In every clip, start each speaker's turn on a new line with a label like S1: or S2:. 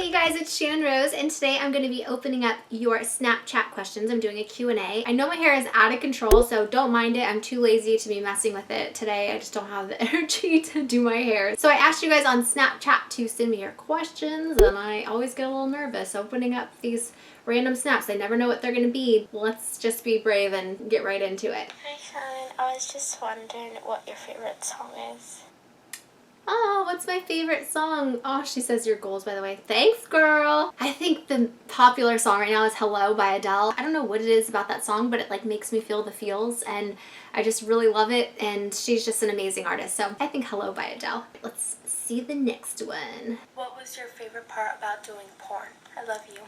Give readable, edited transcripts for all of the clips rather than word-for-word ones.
S1: Hey guys, it's Channon Rose, and today I'm going to be opening up your Snapchat questions. I'm doing a Q&A. I know my hair is out of control, so don't mind it. I'm too lazy to be messing with it today. I just don't have the energy to do my hair. So I asked you guys on Snapchat to send me your questions, and I always get a little nervous opening up these random snaps. I never know what they're going to be. Let's just be brave and get right into it.
S2: Hi Channon, I was just wondering what your favorite song is.
S1: Oh, what's my favorite song? Oh, she says your goals, by the way. Thanks, girl. I think the popular song right now is Hello by Adele. I don't know what it is about that song, but it like makes me feel the feels, and I just really love it, and she's just an amazing artist. So I think Hello by Adele. Let's see the next one.
S2: What was your favorite part about doing porn? I love you.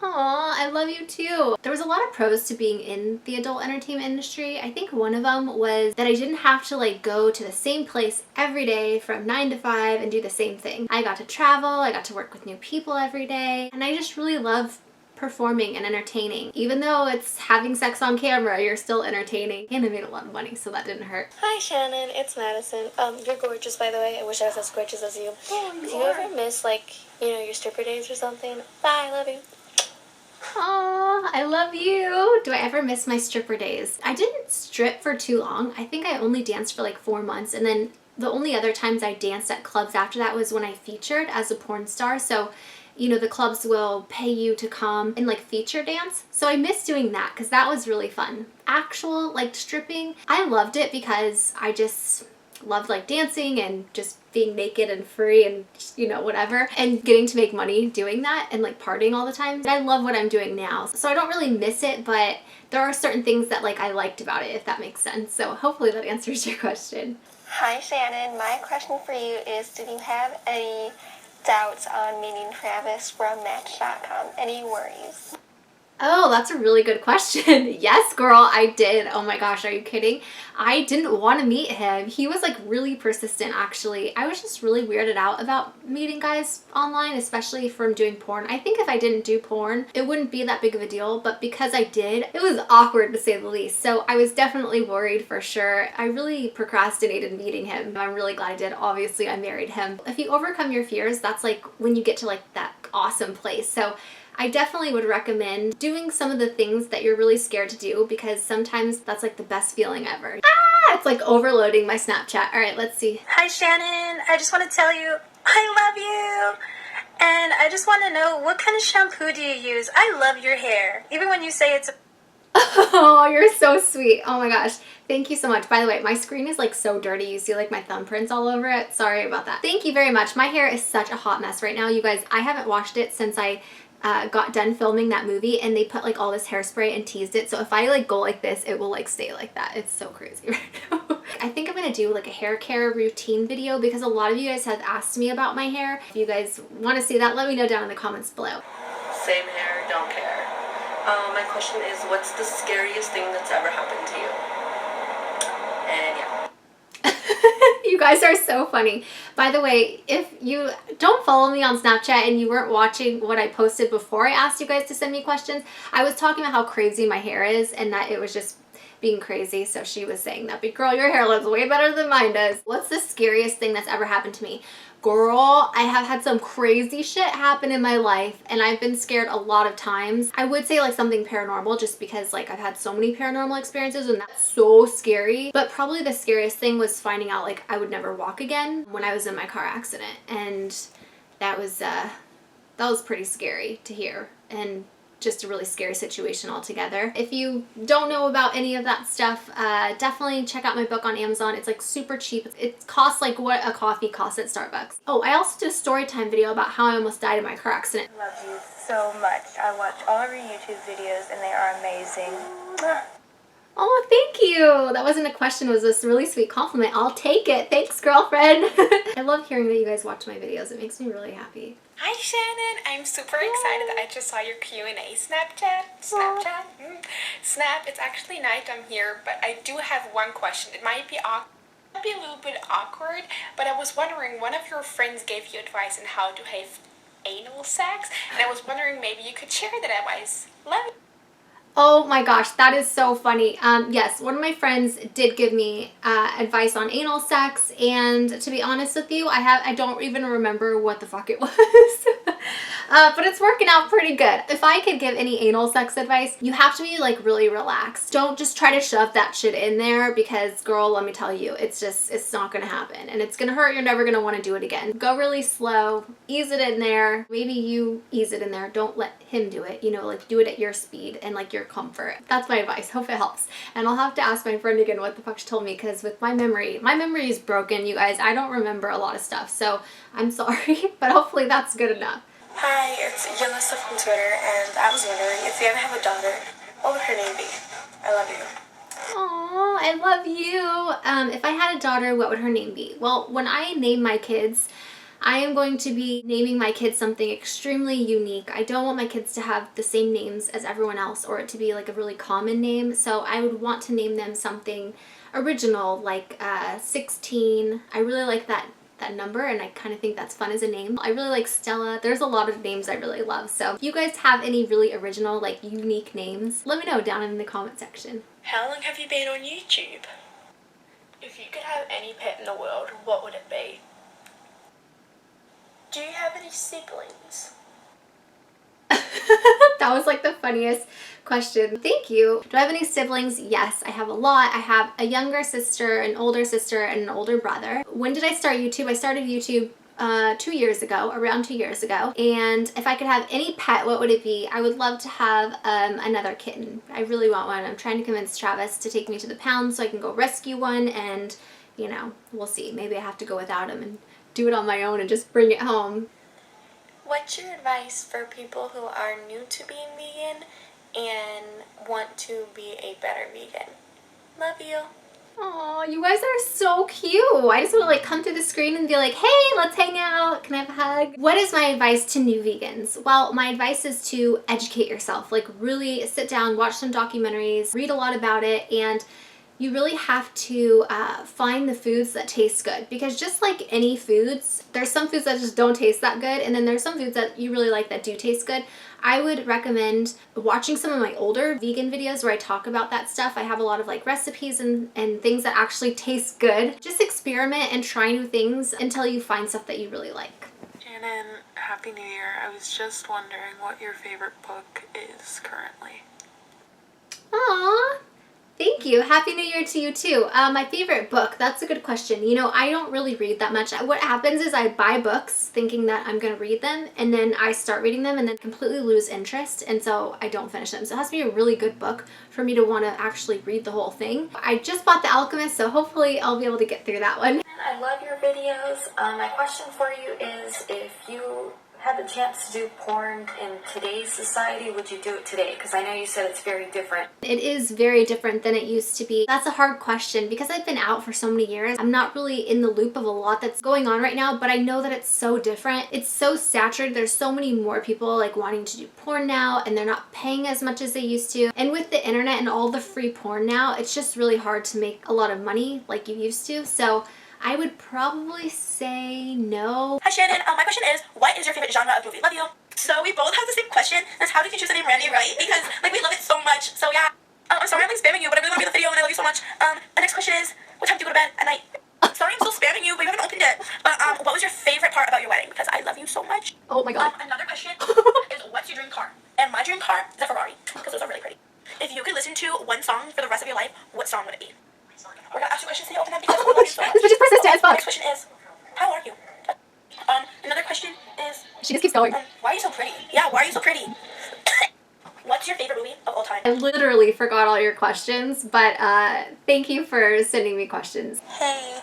S1: Aw, I love you too. There was a lot of pros to being in the adult entertainment industry. I think one of them was that I didn't have to like go to the same place every day from 9 to 5 and do the same thing. I got to travel, I got to work with new people every day, and I just really love performing and entertaining. Even though it's having sex on camera, you're still entertaining. And I made a lot of money, so that didn't hurt.
S2: Hi Channon, it's Madison. You're gorgeous, by the way. I wish I was as gorgeous as you.
S1: Oh,
S2: Do you ever miss like, your stripper days or something? Bye, love you.
S1: Aw, I love you. Do I ever miss my stripper days? I didn't strip for too long. I think I only danced for like 4 months, and then the only other times I danced at clubs after that was when I featured as a porn star. So, the clubs will pay you to come and like feature dance. So I miss doing that because that was really fun. Actual like stripping, I loved it because I just loved like dancing and just being naked and free and whatever, and getting to make money doing that and like partying all the time. I love what I'm doing now, so I don't really miss it, but there are certain things that like I liked about it, if that makes sense. So hopefully that answers your question.
S2: Hi Shannon, my question for you is, did you have any doubts on meeting Travis from Match.com? Any worries?
S1: Oh, that's a really good question. Yes, girl, I did. Oh my gosh, are you kidding? I didn't want to meet him. He was like really persistent, actually. I was just really weirded out about meeting guys online, especially from doing porn. I think if I didn't do porn, it wouldn't be that big of a deal, but because I did, it was awkward to say the least. So I was definitely worried for sure. I really procrastinated meeting him. I'm really glad I did. Obviously, I married him. If you overcome your fears, that's like when you get to like that awesome place. So I definitely would recommend doing some of the things that you're really scared to do, because sometimes that's like the best feeling ever. Ah, it's like overloading my Snapchat. All right, let's see.
S2: Hi Shannon, I just want to tell you I love you. And I just want to know, what kind of shampoo do you use? I love your hair. Even when you say it's
S1: Oh, you're so sweet. Oh my gosh. Thank you so much. By the way, my screen is like so dirty. You see like my thumbprints all over it. Sorry about that. Thank you very much. My hair is such a hot mess right now. You guys, I haven't washed it since I got done filming that movie, and they put like all this hairspray and teased it, so if I like go like this, it will like stay like that. It's so crazy right now. I think I'm gonna do like a hair care routine video because a lot of you guys have asked me about my hair. If you guys want to see that, let me know down in the comments below.
S3: Same hair, don't care. My question is, what's the scariest thing that's ever happened to you? And yeah.
S1: You guys are so funny. By the way, if you don't follow me on Snapchat and you weren't watching what I posted before I asked you guys to send me questions, I was talking about how crazy my hair is and that it was just being crazy. So she was saying that, but girl, your hair looks way better than mine does. What's the scariest thing that's ever happened to me? Girl, I have had some crazy shit happen in my life, and I've been scared a lot of times. I would say like something paranormal, just because like I've had so many paranormal experiences and that's so scary. But probably the scariest thing was finding out like I would never walk again when I was in my car accident, and that was pretty scary to hear, and just a really scary situation altogether. If you don't know about any of that stuff, definitely check out my book on Amazon. It's like super cheap. It costs like what a coffee costs at Starbucks. Oh, I also did a story time video about how I almost died in my car accident.
S2: I love you so much. I watch all of your YouTube videos and they are amazing.
S1: Oh, thank you. That wasn't a question, it was this really sweet compliment. I'll take it. Thanks, girlfriend. I love hearing that you guys watch my videos. It makes me really happy.
S4: Hi Shannon, I'm super excited that I just saw your Q&A Snapchat. Snap, it's actually night, I'm here, but I do have one question. It might be a little bit awkward, but I was wondering, one of your friends gave you advice on how to have anal sex, and I was wondering maybe you could share that advice. Love you.
S1: Oh my gosh, that is so funny. Yes, one of my friends did give me advice on anal sex, and to be honest with you, I don't even remember what the fuck it was. But it's working out pretty good. If I could give any anal sex advice, you have to be like really relaxed. Don't just try to shove that shit in there because girl, let me tell you, it's not gonna happen and it's gonna hurt. You're never gonna want to do it again. Go really slow, ease it in there. Maybe you ease it in there. Don't let him do it, you know, like do it at your speed and like your comfort. That's my advice. Hope it helps. And I'll have to ask my friend again what the fuck she told me because with my memory is broken, you guys. I don't remember a lot of stuff. So I'm sorry, but hopefully that's good enough.
S3: Hi, it's Yelissa from Twitter, and I was wondering if you ever have a daughter, what would her name be? I love you.
S1: Oh, I love you. If I had a daughter, what would her name be? Well, when I name my kids, I am going to be naming my kids something extremely unique. I don't want my kids to have the same names as everyone else or it to be like a really common name. So I would want to name them something original, like 16. I really like that number and I kind of think that's fun as a name. I really like Stella. There's a lot of names I really love. So if you guys have any really original, like unique names, let me know down in the comment section.
S3: How long have you been on YouTube? If you could have any pet in the world, what would it be? Do you have any siblings?
S1: That was like the funniest question. Thank you. Do I have any siblings? Yes, I have a lot. I have a younger sister, an older sister, and an older brother. When did I start YouTube? I started YouTube 2 years ago, around 2 years ago. And if I could have any pet, what would it be? I would love to have another kitten. I really want one. I'm trying to convince Travis to take me to the pound so I can go rescue one and, you know, we'll see. Maybe I have to go without him and do it on my own and just bring it home.
S3: What's your advice for people who are new to being vegan and want to be a better vegan? Love you.
S1: Oh, you guys are so cute. I just want to like come through the screen and be like, hey, let's hang out. Can I have a hug? What is my advice to new vegans? Well, my advice is to educate yourself. Like really sit down, watch some documentaries, read a lot about it, and you really have to find the foods that taste good because just like any foods, there's some foods that just don't taste that good and then there's some foods that you really like that do taste good. I would recommend watching some of my older vegan videos where I talk about that stuff. I have a lot of like recipes and things that actually taste good. Just experiment and try new things until you find stuff that you really like.
S5: Shannon, Happy New Year. I was just wondering what your favorite book is currently.
S1: Aww. Thank you. Happy New Year to you too. My favorite book, that's a good question. You know, I don't really read that much. What happens is I buy books thinking that I'm going to read them and then I start reading them and then completely lose interest and so I don't finish them. So it has to be a really good book for me to want to actually read the whole thing. I just bought The Alchemist, so hopefully I'll be able to get through that one.
S6: I love your videos. My question for you is if you had the chance to do porn in today's society, would you do it today? Because I know you said it's very different.
S1: It is very different than it used to be. That's a hard question because I've been out for so many years. I'm not really in the loop of a lot that's going on right now, but I know that it's so different. It's so saturated. There's so many more people like wanting to do porn now and they're not paying as much as they used to. And with the internet and all the free porn now, it's just really hard to make a lot of money like you used to. So I would probably say no.
S2: Hi Shannon, my question is, what is your favorite genre of movie? Love you. So we both have the same question. That's how did you choose the name Randy, right? Because like we love it so much. So yeah. I'm sorry I'm like spamming you, but I really want to be in the video and I love you so much. The next question is, what time do you go to bed at night? Sorry I'm still spamming you, but you haven't opened it. But what was your favorite part about your wedding? Because I love you so much.
S1: Oh my god.
S2: Another question is, what's your dream car? And my dream car is a Ferrari, because those are really pretty. If you could listen to one song for the rest of your life, what song would it be? We're gonna ask you questions so you open them because we love you so much.
S1: But she's persistent as fuck.
S2: Next question is, how are you? Another question is,
S1: She just keeps going.
S2: why are you so pretty? Yeah, why are you so pretty? What's your favorite movie of all time?
S1: I literally forgot all your questions, but thank you for sending me questions.
S5: Hey,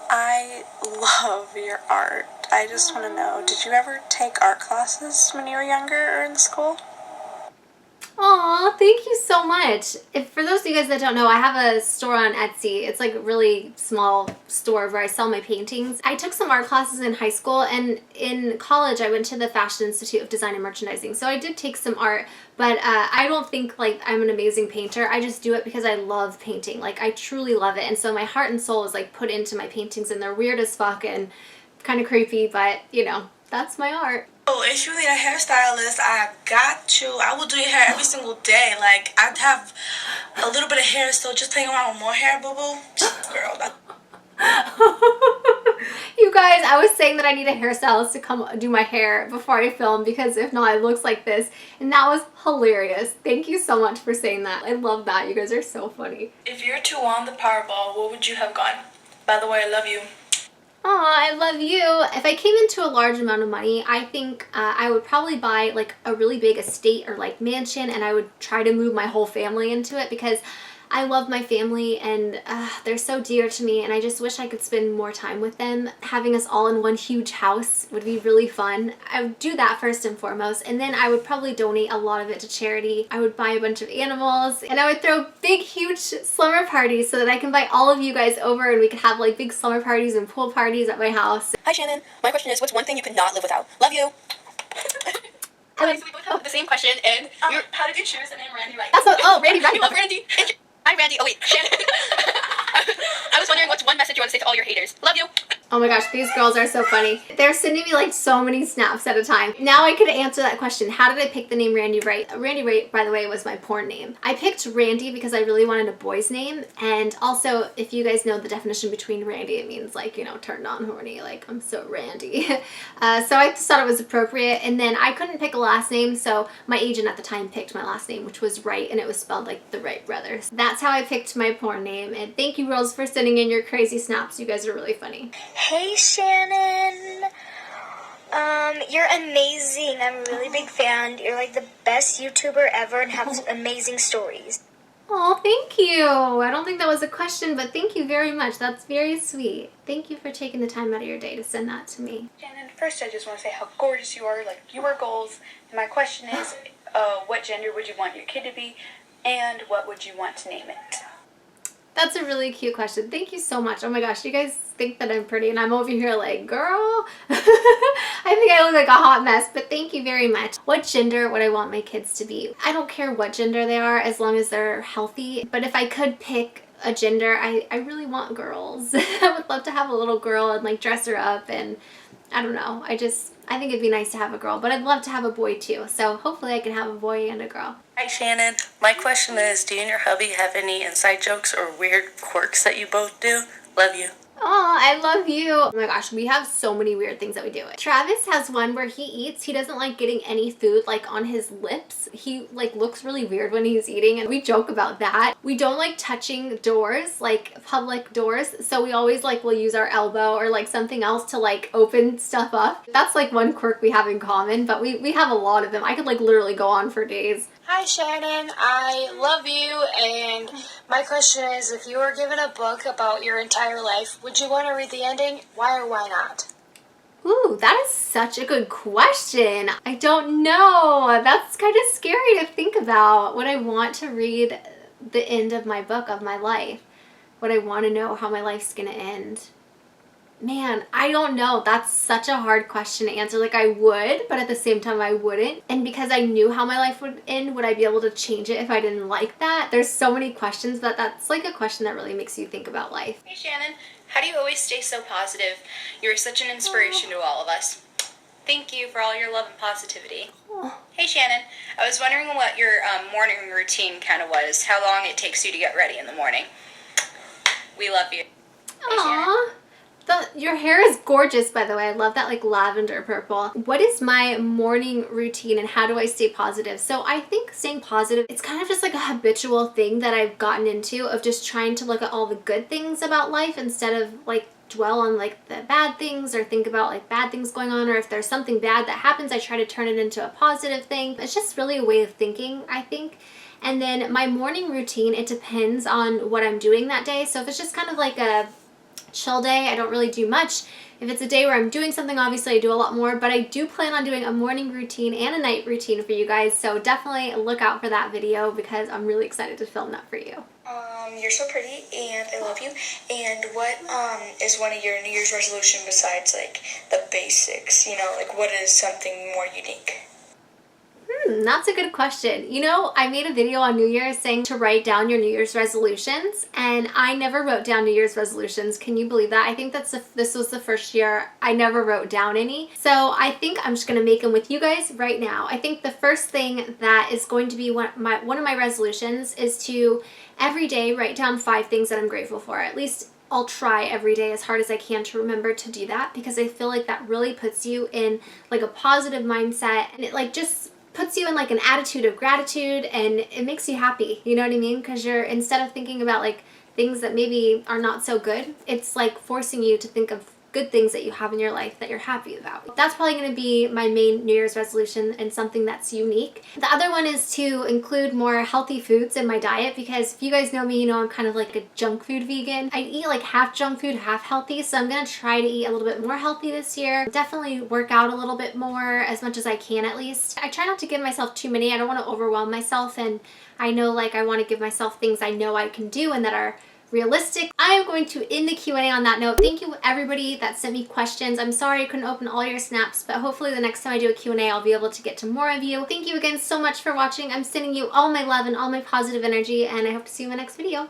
S5: I love your art. I just want to know, did you ever take art classes when you were younger or in school?
S1: Aw, thank you so much. For those of you guys that don't know, I have a store on Etsy. It's like a really small store where I sell my paintings. I took some art classes in high school and in college I went to the Fashion Institute of Design and Merchandising. So I did take some art, but I don't think like I'm an amazing painter. I just do it because I love painting. Like I truly love it. And so my heart and soul is like put into my paintings and they're weird as fuck and kind of creepy, but you know, that's my art.
S7: Oh, if you need a hairstylist, I got you. I will do your hair every single day. Like, I have a little bit of hair, so just playing around with more hair, boo-boo. Girl,
S1: You guys, I was saying that I need a hairstylist to come do my hair before I film because if not, it looks like this. And that was hilarious. Thank you so much for saying that. I love that. You guys are so funny.
S7: If you're to won the Powerball, what would you have gone? By the way, I love you.
S1: Aw, I love you. If I came into a large amount of money, I think I would probably buy like a really big estate or like mansion, and I would try to move my whole family into it because I love my family and they're so dear to me, and I just wish I could spend more time with them. Having us all in one huge house would be really fun. I would do that first and foremost, and then I would probably donate a lot of it to charity. I would buy a bunch of animals, and I would throw big, huge slumber parties so that I can invite all of you guys over and we could have like big slumber parties and pool parties at my house.
S2: Hi, Shannon. My question is, what's one thing you could not live without? Love you. Okay, so we both have the same question, and how did you choose the name Randy Wright?
S1: That's what, oh, Randy Wright.
S2: I love Randy. Hi, Randy. Oh, wait, Shannon. I was wondering what's one message you want to say to all your haters. Love you.
S1: Oh my gosh, these girls are so funny. They're sending me like so many snaps at a time. Now I could answer that question. How did I pick the name Randy Wright? Randy Wright, by the way, was my porn name. I picked Randy because I really wanted a boy's name. And also, if you guys know the definition between Randy, it means like, you know, turned on horny. Like, I'm so Randy. So I just thought it was appropriate. And then I couldn't pick a last name, so my agent at the time picked my last name, which was Wright, and it was spelled like the Wright brothers. That's how I picked my porn name. And thank you, girls, for sending in your crazy snaps. You guys are really funny.
S8: Hey Shannon, you're amazing. I'm a really big fan. You're like the best YouTuber ever and have amazing stories.
S1: Oh, thank you. I don't think that was a question, but thank you very much. That's very sweet. Thank you for taking the time out of your day to send that to me.
S4: Shannon, first I just want to say how gorgeous you are, like your goals. And my question is, what gender would you want your kid to be, and what would you want to name it?
S1: That's a really cute question. Thank you so much. Oh my gosh, you guys think that I'm pretty and I'm over here like, girl. I think I look like a hot mess, but thank you very much. What gender would I want my kids to be? I don't care what gender they are as long as they're healthy. But if I could pick a gender, I really want girls. I would love to have a little girl and like dress her up, and I don't know. I think it'd be nice to have a girl, but I'd love to have a boy too. So hopefully I can have a boy and a girl.
S5: Hi Shannon, my question is, do you and your hubby have any inside jokes or weird quirks that you both do? Love you.
S1: Oh, I love you. Oh my gosh, we have so many weird things that we do. Travis has one where he eats. He doesn't like getting any food like on his lips. He like looks really weird when he's eating, and we joke about that. We don't like touching doors, like public doors. So we always like will use our elbow or like something else to like open stuff up. That's like one quirk we have in common, but we have a lot of them. I could like literally go on for days.
S9: Hi Shannon, I love you, and my question is, if you were given a book about your entire life, would you want to read the ending? Why or why not?
S1: Ooh, that is such a good question. I don't know. That's kind of scary to think about. Would I want to read the end of my book of my life? Would I want to know how my life's gonna end? Man, I don't know. That's such a hard question to answer. Like, I would, but at the same time I wouldn't. And because I knew how my life would end, would I be able to change it if I didn't like that? There's so many questions, but that's like a question that really makes you think about life.
S10: Hey Shannon, how do you always stay so positive? You're such an inspiration to all of us. Thank you for all your love and positivity. Hey Shannon, I was wondering what your morning routine kind of was, how long it takes you to get ready in the morning. We love you. Hey,
S1: Aww. Your hair is gorgeous, by the way. I love that like lavender purple. What is my morning routine and how do I stay positive? So I think staying positive, it's kind of just like a habitual thing that I've gotten into of just trying to look at all the good things about life instead of like dwell on like the bad things or think about like bad things going on, or if there's something bad that happens, I try to turn it into a positive thing. It's just really a way of thinking, I think. And then my morning routine, it depends on what I'm doing that day. So if it's just kind of like a chill day, I don't really do much. If it's a day where I'm doing something, obviously I do a lot more, but I do plan on doing a morning routine and a night routine for you guys, so definitely look out for that video because I'm really excited to film that for you.
S7: You're so pretty and I love you. And what is one of your New Year's resolution besides like the basics? You know, like what is something more unique?
S1: That's a good question. You know, I made a video on New Year's saying to write down your New Year's resolutions, and I never wrote down New Year's resolutions. Can you believe that? I think this was the first year I never wrote down any. So I think I'm just going to make them with you guys right now. I think the first thing that is going to be one of my resolutions is to every day write down 5 things that I'm grateful for. At least I'll try every day as hard as I can to remember to do that, because I feel like that really puts you in like a positive mindset, and it like just puts you in like an attitude of gratitude, and it makes you happy, you know what I mean? Because you're, instead of thinking about like things that maybe are not so good, it's like forcing you to think of good things that you have in your life that you're happy about. That's probably going to be my main New Year's resolution, and something that's unique. The other one is to include more healthy foods in my diet, because if you guys know me, you know I'm kind of like a junk food vegan. I eat like half junk food, half healthy, so I'm going to try to eat a little bit more healthy this year. Definitely work out a little bit more, as much as I can at least. I try not to give myself too many. I don't want to overwhelm myself, and I know like I want to give myself things I know I can do and that are realistic. I am going to end the Q&A on that note. Thank you everybody that sent me questions. I'm sorry I couldn't open all your snaps, but hopefully the next time I do a Q&A, I'll be able to get to more of you. Thank you again so much for watching. I'm sending you all my love and all my positive energy, and I hope to see you in my next video.